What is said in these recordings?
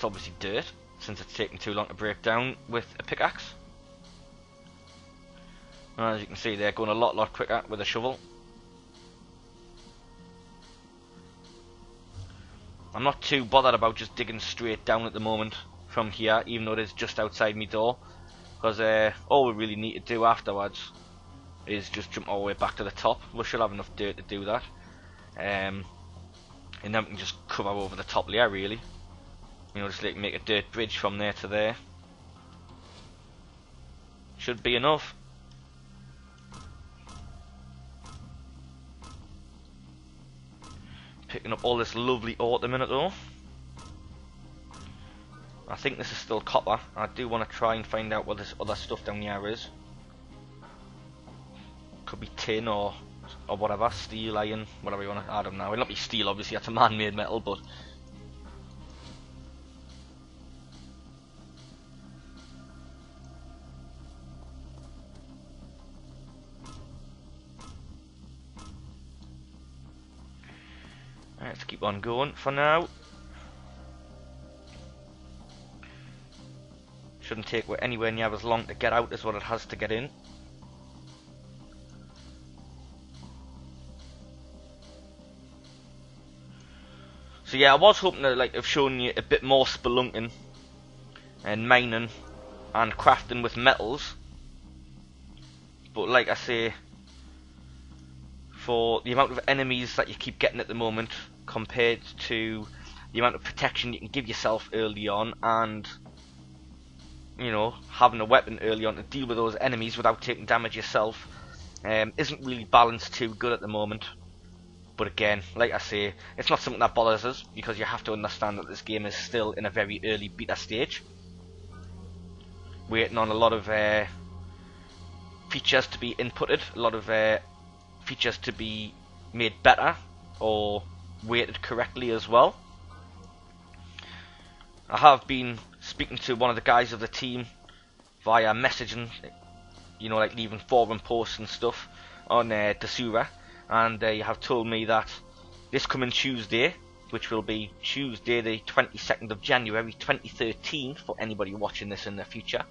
that's obviously dirt, since it's taking too long to break down with a pickaxe. As you can see, they're going a lot quicker with a shovel. I'm not too bothered about just digging straight down at the moment from here, even though it is just outside my door, because all we really need to do afterwards is just jump all the way back to the top. We should have enough dirt to do that, and then we can just cover over the top layer, really. You know, just like make a dirt bridge from there to there. Should be enough. Picking up all this lovely ore at the minute though. I think this is still copper. I do want to try and find out what this other stuff down here is. Could be tin or whatever, steel, iron, whatever you want to. I don't know. It'll not be steel, obviously. That's a man-made metal, but let's keep on going for now. Shouldn't take anywhere near as long to get out as what it has to get in. So yeah, I was hoping to have shown you a bit more spelunking and mining and crafting with metals, but like I say, for the amount of enemies that you keep getting at the moment compared to the amount of protection you can give yourself early on, and you know, having a weapon early on to deal with those enemies without taking damage yourself, isn't really balanced too good at the moment. But again, like I say, it's not something that bothers us, because you have to understand that this game is still in a very early beta stage, waiting on a lot of features to be inputted, a lot of features to be made better or weighted correctly as well. I have been speaking to one of the guys of the team via messaging, you know, like leaving forum posts and stuff on Terraria, and they have told me that this coming Tuesday, which will be Tuesday the 22nd of January 2013 for anybody watching this in the future,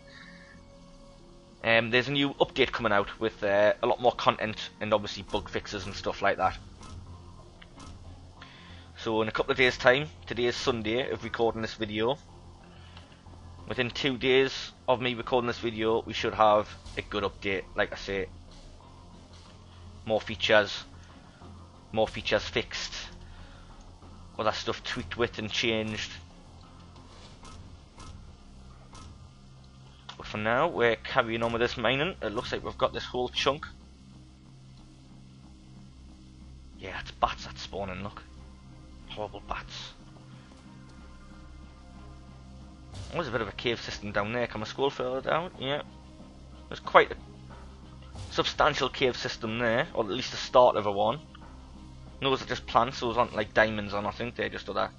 there's a new update coming out with a lot more content and obviously bug fixes and stuff like that. So in a couple of days time, today is Sunday of recording this video, within 2 days of me recording this video we should have a good update. Like I say, more features fixed, other stuff tweaked with and changed. But for now we're carrying on with this mining. It looks like we've got this whole chunk. Yeah, it's bats that's spawning, look. Horrible bats. There's a bit of a cave system down there. Can I scroll further down? Yeah. There's quite a substantial cave system there, or at least the start of a one. Those are just plants, those aren't like diamonds or nothing, they're just other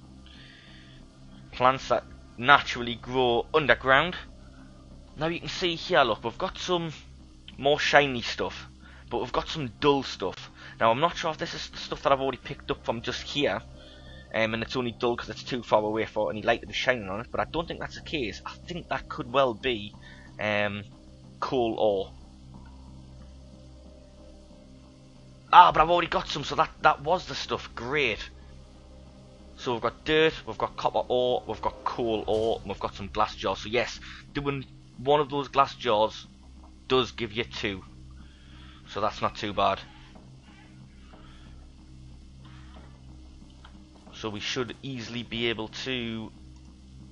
plants that naturally grow underground. Now you can see here, look, we've got some more shiny stuff, but we've got some dull stuff. Now I'm not sure if this is the stuff that I've already picked up from just here, and it's only dull because it's too far away for any light to be shining on it, but I don't think that's the case. I think that could well be coal ore. Ah, but I've already got some, so that was the stuff. Great. So we've got dirt, we've got copper ore, we've got coal ore, and we've got some glass jars. So yes, doing one of those glass jars does give you 2. So that's not too bad. So we should easily be able to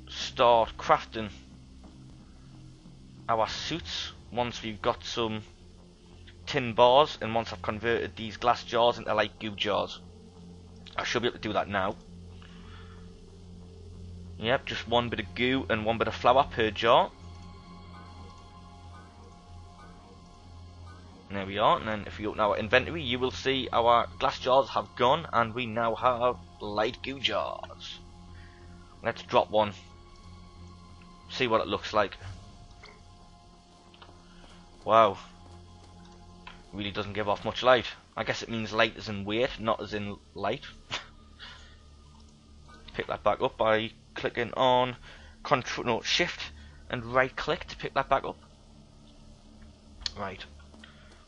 start crafting our suits once we've got some tin bars, and once I've converted these glass jars into like goo jars. I should be able to do that now. Yep, just one bit of goo and one bit of flour per jar. And there we are. And then if we open our inventory, you will see our glass jars have gone, and we now have light goo jars. Let's drop one. See what it looks like. Wow. Really doesn't give off much light. I guess it means light as in weight, not as in light. Pick that back up by clicking on control, no, shift and right click to pick that back up. Right,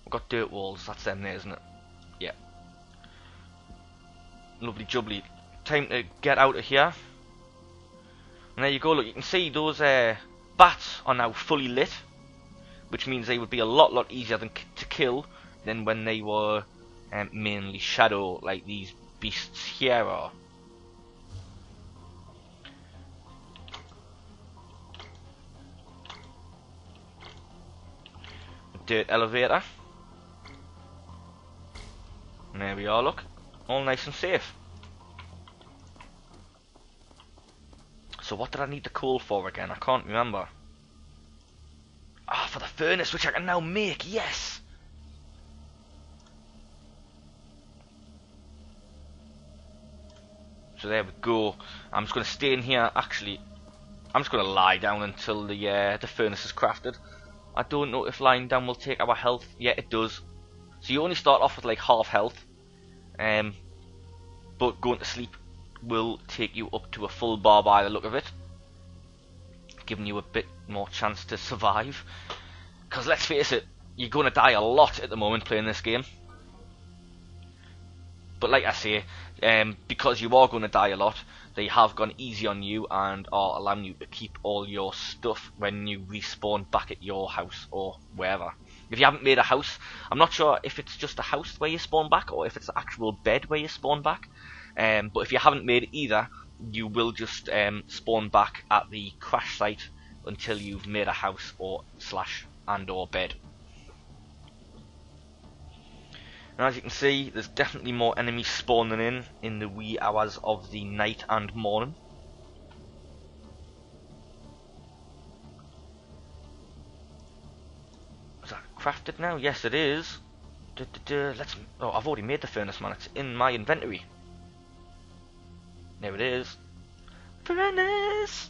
we've got dirt walls, that's them there, isn't it? Yeah. Lovely jubbly. Time to get out of here. And there you go, look, you can see those bats are now fully lit, which means they would be a lot easier to kill than when they were mainly shadow, like these beasts here are. Dirt elevator. And there we are, look. All nice and safe. So what did I need the coal for again? I can't remember. Ah, for the furnace, which I can now make, yes! So there we go. I'm just going to stay in here, actually. I'm just going to lie down until the furnace is crafted. I don't know if lying down will take our health. Yeah, it does. So you only start off with like half health. But going to sleep will take you up to a full bar by the look of it. Giving you a bit more chance to survive. Because let's face it, you're going to die a lot at the moment playing this game. But like I say, because you are going to die a lot, they have gone easy on you and are allowing you to keep all your stuff when you respawn back at your house or wherever. If you haven't made a house, I'm not sure if it's just a house where you spawn back or if it's the actual bed where you spawn back. But if you haven't made it either, you will just spawn back at the crash site until you've made a house or /or bed. And as you can see, there's definitely more enemies spawning in the wee hours of the night and morning. Is that crafted now? Yes, it is. Let's. Oh, I've already made the furnace, man. It's in my inventory. There it is. Furnace.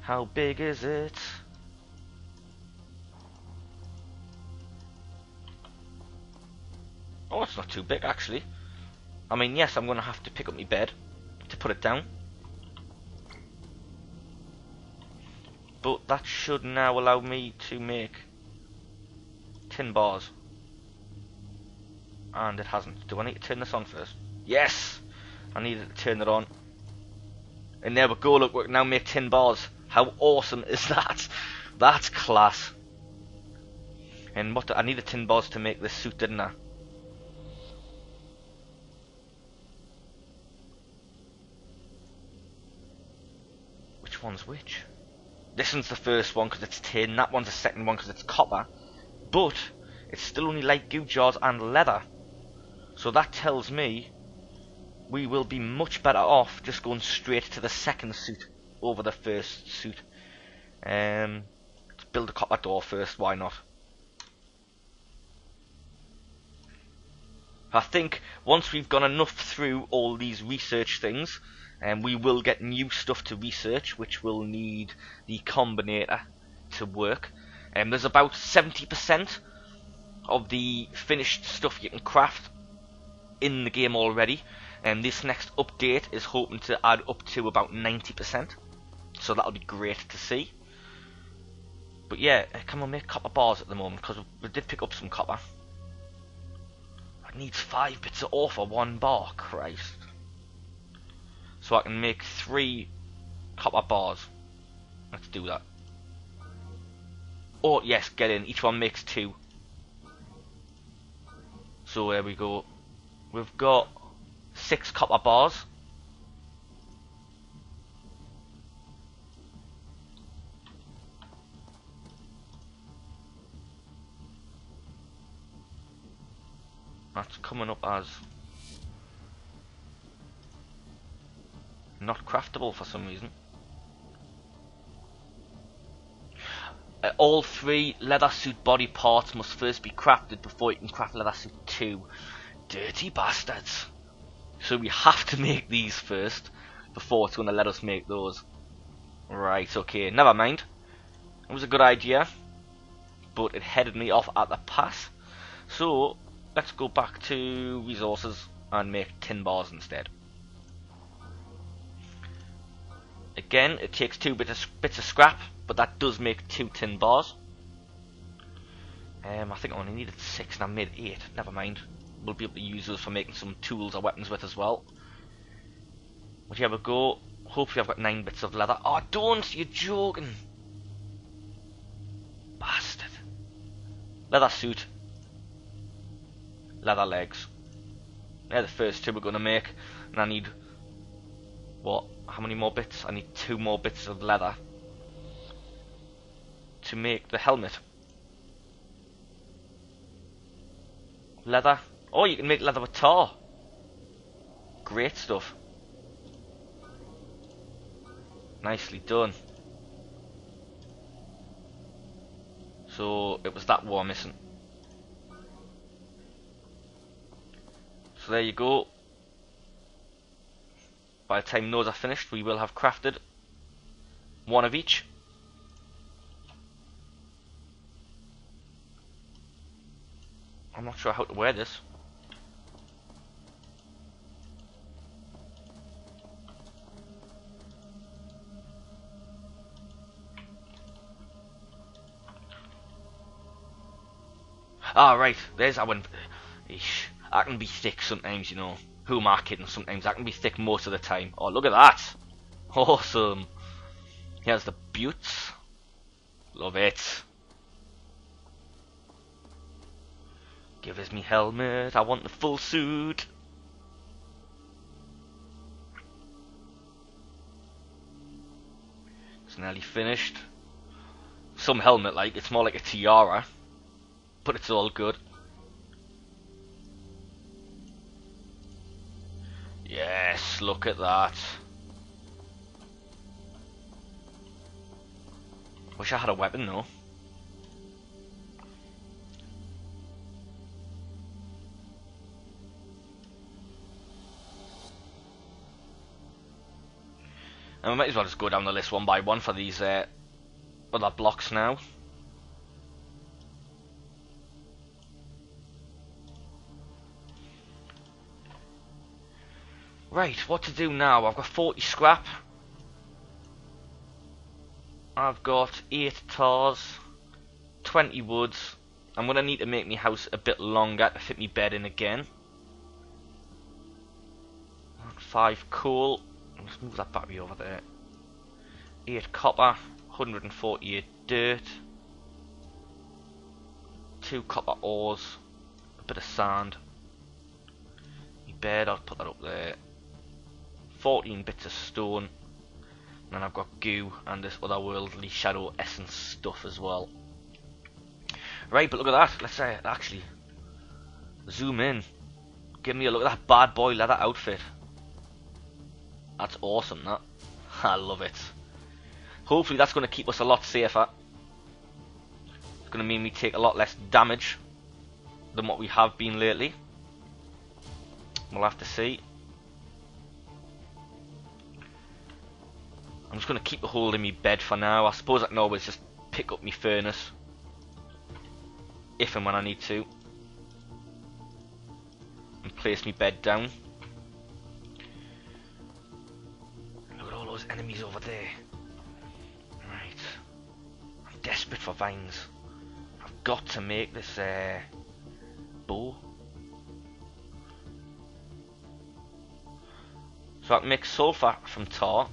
How big is it? Oh, it's not too big actually. I mean, yes, I'm going to have to pick up my bed to put it down. But that should now allow me to make tin bars. And it hasn't. Do I need to turn this on first? Yes! I needed to turn it on. And there we go, look, we can now make tin bars. How awesome is that? That's class. And what I needed tin bars to make this suit, didn't I? Which one's which? This one's the first one because it's tin, that one's the second one because it's copper. But it's still only light goo jars and leather. So that tells me we will be much better off just going straight to the second suit over the first suit. Let's build a copper door first, why not? I think once we've gone enough through all these research things, we will get new stuff to research, which will need the combinator to work. There's about 70% of the finished stuff you can craft in the game already, and this next update is hoping to add up to about 90%, so that'll be great to see. But yeah, can we make copper bars at the moment, because we did pick up some copper. It needs 5 bits of ore for 1 bar, Christ. So I can make 3 copper bars. Let's do that. Oh yes, get in, each one makes 2. So there we go. We've got 6 copper bars. That's coming up as not craftable for some reason. All 3 leather suit body parts must first be crafted before you can craft leather suit 2. Dirty bastards. So we have to make these first before it's going to let us make those. Right, okay, never mind. It was a good idea, but it headed me off at the pass. So let's go back to resources and make tin bars instead. Again, it takes 2 bits of scrap, but that does make 2 tin bars. I think I only needed 6 and I made 8. Never mind. We'll be able to use those for making some tools or weapons with as well. Would you ever go? Hopefully I've got 9 bits of leather. Oh, don't! You're joking! Bastard. Leather suit. Leather legs. They're the first 2 we're going to make. And I need... what? How many more bits? I need 2 more bits of leather to make the helmet. Leather. Oh, you can make leather with tar. Great stuff. Nicely done. So it was that war missing. So there you go. By the time those are finished, we will have crafted 1 of each. I'm not sure how to wear this. Ah, right. There's that one. Eesh. I can be thick sometimes, you know. Who am I kidding? Sometimes I can be thick most of the time. Oh, look at that. Awesome. Here's the buttes. Love it. Give us me helmet. I want the full suit. It's nearly finished. Some helmet, like. It's more like a tiara. But it's all good. Yes, look at that. Wish I had a weapon though. And we might as well just go down the list one by one for these other blocks now. Right, what to do now? I've got 40 scrap. I've got 8 tars, 20 woods. I'm going to need to make my house a bit longer to fit my bed in again. 5 coal. Let's move that battery over there. 8 copper, 148 dirt. 2 copper ores, a bit of sand. My bed, I'll put that up there. 14 bits of stone, and then I've got goo and this otherworldly shadow essence stuff as well. Right, but look at that. Let's actually zoom in. Give me a look at that bad boy leather outfit. That's awesome, that. I love it. Hopefully that's going to keep us a lot safer. It's going to mean we take a lot less damage than what we have been lately. We'll have to see. I'm just going to keep a hold of my bed for now. I suppose I can always just pick up my furnace if and when I need to, and place my bed down. Look at all those enemies over there. Right, I'm desperate for vines. I've got to make this bow. So I can make sulfur from tar.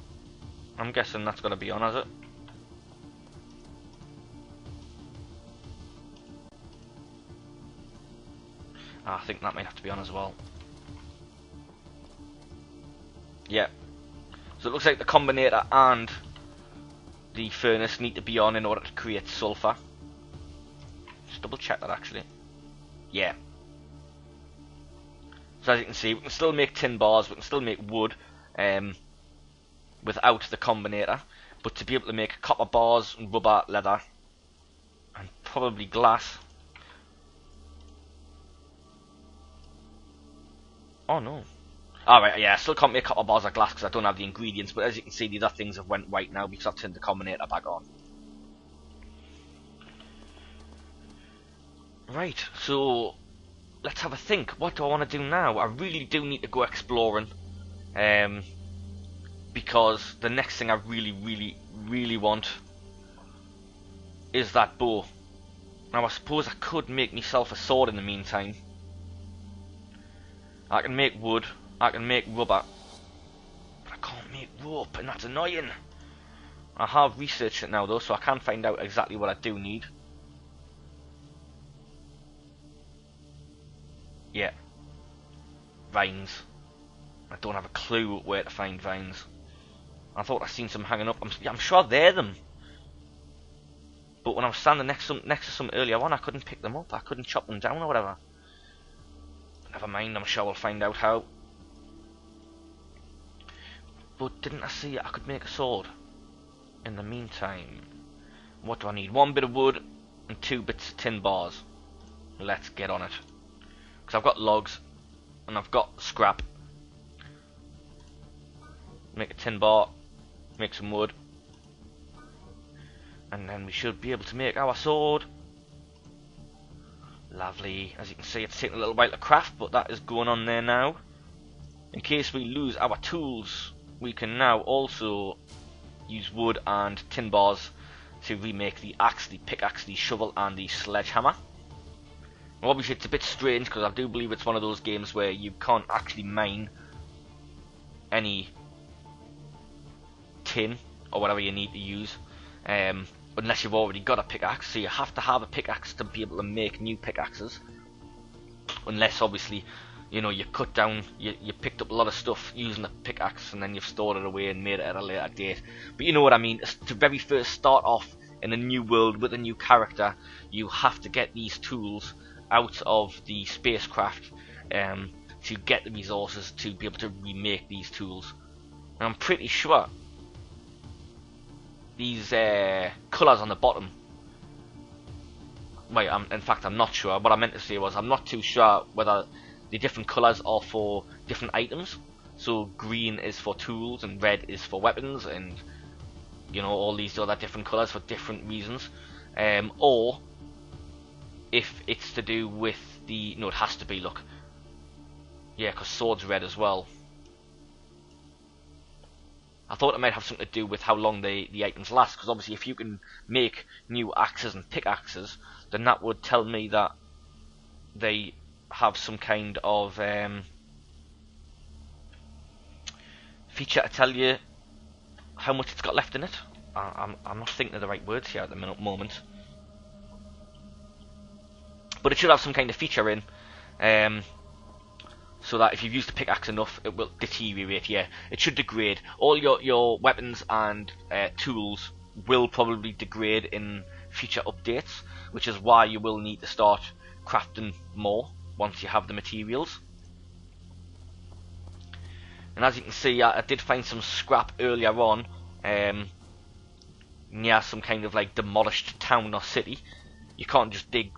I'm guessing that's going to be on, is it? I think that might have to be on as well. Yeah. So it looks like the combinator and the furnace need to be on in order to create sulfur. Just double check that actually. Yeah. So as you can see, we can still make tin bars, we can still make wood. Without the combinator, but to be able to make copper bars and rubber, leather, and probably glass. Oh no. Alright, yeah, I still can't make copper bars or glass because I don't have the ingredients, but as you can see, these other things have went white now because I've turned the combinator back on. Right, so let's have a think. What do I want to do now? I really do need to go exploring. because the next thing I really want is that bow. Now I suppose I could make myself a sword in the meantime. I can make wood, I can make rubber, but I can't make rope, and that's annoying. I have researched it now though, so I can find out exactly what I do need. Yeah. Vines. I don't have a clue where to find vines. I thought I seen some hanging up. I'm sure they're them. But when I was standing next to some earlier on, I couldn't pick them up. I couldn't chop them down or whatever. Never mind, I'm sure we'll find out how. But didn't I see I could make a sword? In the meantime, what do I need? 1 bit of wood and 2 bits of tin bars. Let's get on it. Because I've got logs and I've got scrap. Make a tin bar, make some wood, and then we should be able to make our sword. Lovely. As you can see, it's taking a little while to craft, but that is going on there now. In case we lose our tools, we can now also use wood and tin bars to remake the axe, the pickaxe, the shovel, and the sledgehammer. Now, obviously, it's a bit strange because I do believe it's one of those games where you can't actually mine any tin or whatever you need to use unless you've already got a pickaxe. So you have to have a pickaxe to be able to make new pickaxes, unless obviously you know you cut down, you picked up a lot of stuff using the pickaxe and then you've stored it away and made it at a later date. But you know what I mean. To very first start off in a new world with a new character, you have to get these tools out of the spacecraft to get the resources to be able to remake these tools. And I'm pretty sure these colours on the bottom, wait, in fact I'm not sure. What I meant to say was I'm not too sure whether the different colours are for different items. So green is for tools and red is for weapons, and you know, all these other different colours for different reasons, or if it's to do with the, no, it has to be, look, yeah, because sword's red as well. I thought it might have something to do with how long the items last, because obviously if you can make new axes and pickaxes, then that would tell me that they have some kind of feature to tell you how much it's got left in it. I'm not thinking of the right words here at the moment. But it should have some kind of feature in, so that if you've used the pickaxe enough, it will deteriorate. Yeah, it should degrade. All your weapons and tools will probably degrade in future updates, which is why you will need to start crafting more once you have the materials. And as you can see, I did find some scrap earlier on near some kind of like demolished town or city. You can't just dig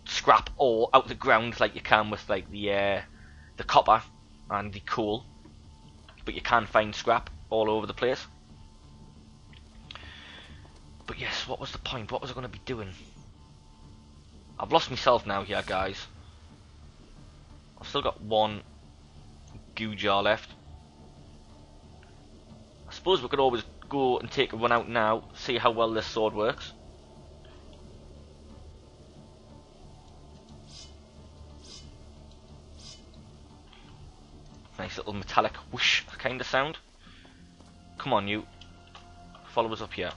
scrap ore out the ground like you can with like the copper and the coal, but you can find scrap all over the place. But yes, what was the point? What was I going to be doing? I've lost myself now here, guys. I've still got 1 goo jar left. I suppose we could always go and take a run out now, see how well this sword works. Nice little metallic whoosh kind of sound. Come on, you. Follow us up here.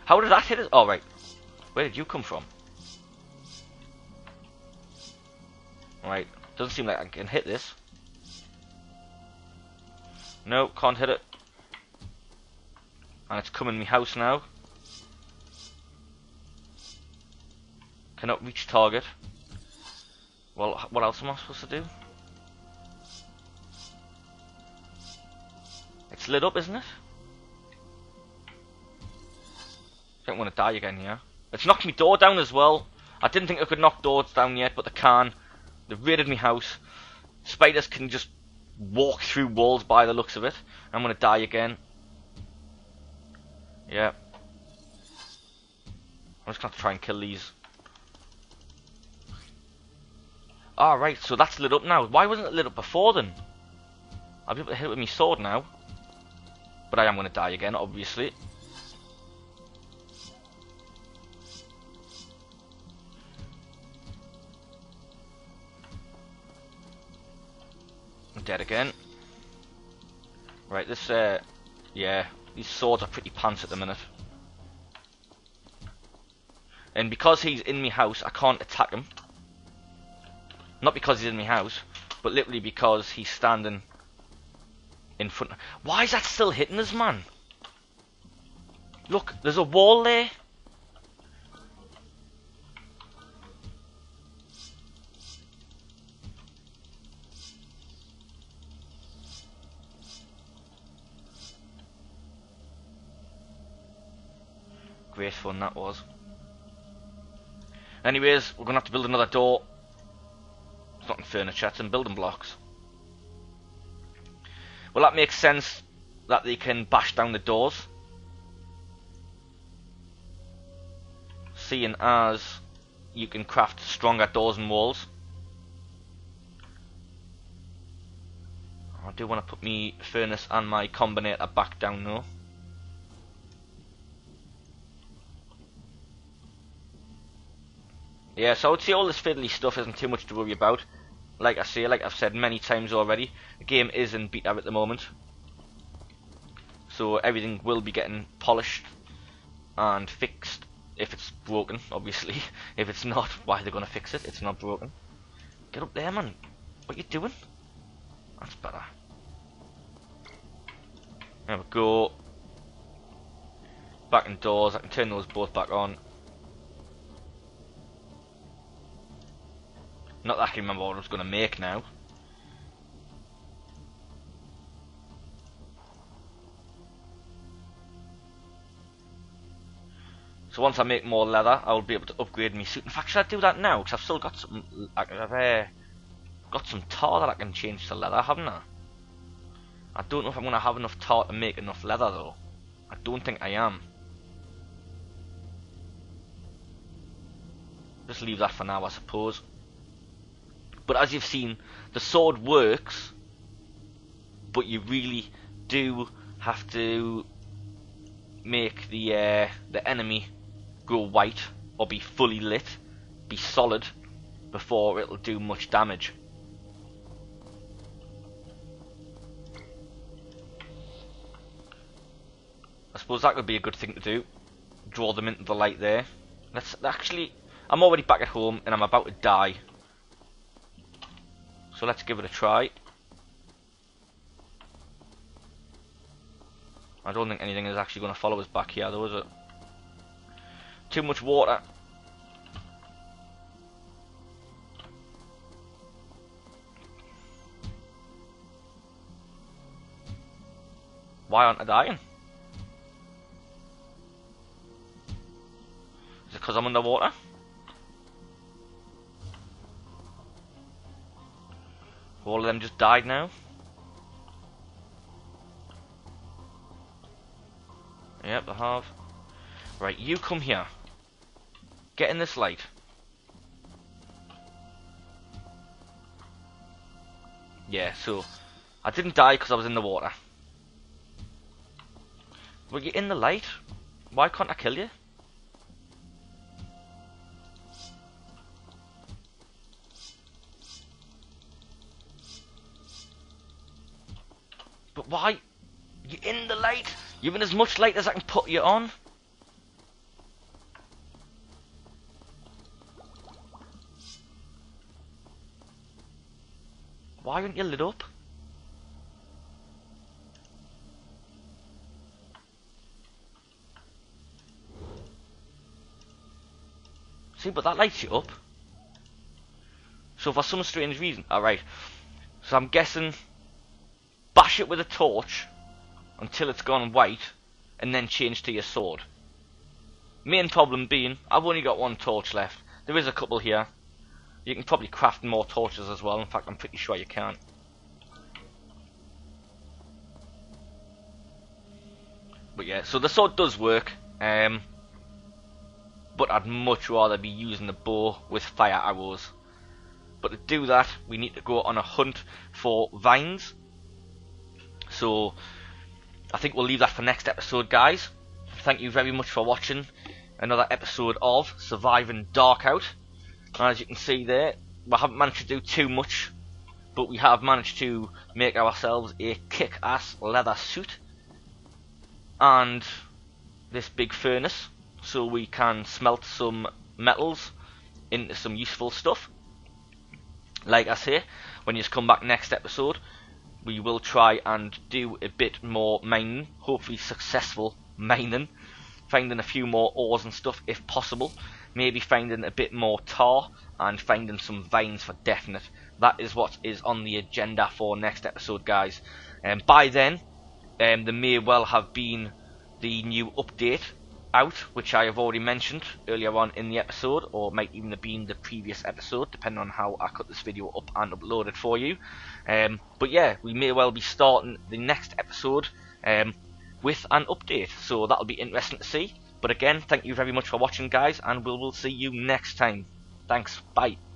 How did that hit us? Oh, right. Where did you come from? Right. Doesn't seem like I can hit this. No, can't hit it. And it's come in my house now. Cannot reach target. Well, what else am I supposed to do? It's lit up, isn't it? Don't want to die again here. It's knocked my door down as well. I didn't think I could knock doors down yet, but they can. They've raided my house. Spiders can just walk through walls by the looks of it. I'm going to die again. Yeah. I'm just going to try and kill these. Ah, right, so that's lit up now. Why wasn't it lit up before then? I'll be able to hit it with my sword now. But I am going to die again, obviously. I'm dead again. Right, this, yeah, these swords are pretty pants at the minute. And because he's in my house, I can't attack him. Not because he's in my house, but literally because he's standing in front. Why is that still hitting us, man? Look, there's a wall there. Great fun that was. Anyways, we're going to have to build another door. It's not in furniture, it's in building blocks. Well, that makes sense that they can bash down the doors. Seeing as you can craft stronger doors and walls. I do want to put my furnace and my combinator back down though. Yeah, so I would say all this fiddly stuff isn't too much to worry about. Like I say, like I've said many times already, the game is in beta at the moment. So everything will be getting polished and fixed if it's broken, obviously. If it's not, why are they going to fix it? It's not broken. Get up there, man. What you doing? That's better. There we go. Back indoors, I can turn those both back on. Not that I can remember what I was going to make now. So once I make more leather, I will be able to upgrade my suit. In fact, should I do that now? Because I've still got some. I've got some tar that I can change to leather, haven't I? I don't know if I'm going to have enough tar to make enough leather though. I don't think I am. Just leave that for now, I suppose. But as you've seen, the sword works, but you really do have to make the enemy go white or be fully lit, be solid, before it'll do much damage. I suppose that would be a good thing to do. Draw them into the light there. Let's actually. I'm already back at home and I'm about to die. So let's give it a try. I don't think anything is actually going to follow us back here though, is it? Too much water. Why aren't I dying? Is it because I'm underwater? All of them just died now. Yep, I have. Right, you come here. Get in this light. Yeah, so I didn't die because I was in the water. But you're in the light. Why can't I kill you? But why? You're in the light. You're in as much light as I can put you on. Why aren't you lit up? See, but that lights you up. So for some strange reason, alright. So I'm guessing bash it with a torch until it's gone white and then change to your sword. Main problem being, I've only got one torch left. There is a couple here. You can probably craft more torches as well. In fact, I'm pretty sure you can. But yeah, so the sword does work. But I'd much rather be using the bow with fire arrows. But to do that, we need to go on a hunt for vines. So I think we'll leave that for next episode, guys. Thank you very much for watching another episode of Surviving Darkout. As you can see there, we haven't managed to do too much, but we have managed to make ourselves a kick-ass leather suit and this big furnace, so we can smelt some metals into some useful stuff. Like I say, when you come back next episode, we will try and do a bit more mining, hopefully successful mining, finding a few more ores and stuff if possible, maybe finding a bit more tar and finding some vines for definite. That is what is on the agenda for next episode, guys. By then, there may well have been the new update out, which I have already mentioned earlier on in the episode, or might even have been the previous episode, depending on how I cut this video up and upload it for you. But yeah, we may well be starting the next episode with an update, so that'll be interesting to see. But again, thank you very much for watching, guys, and we will see you next time. Thanks, bye.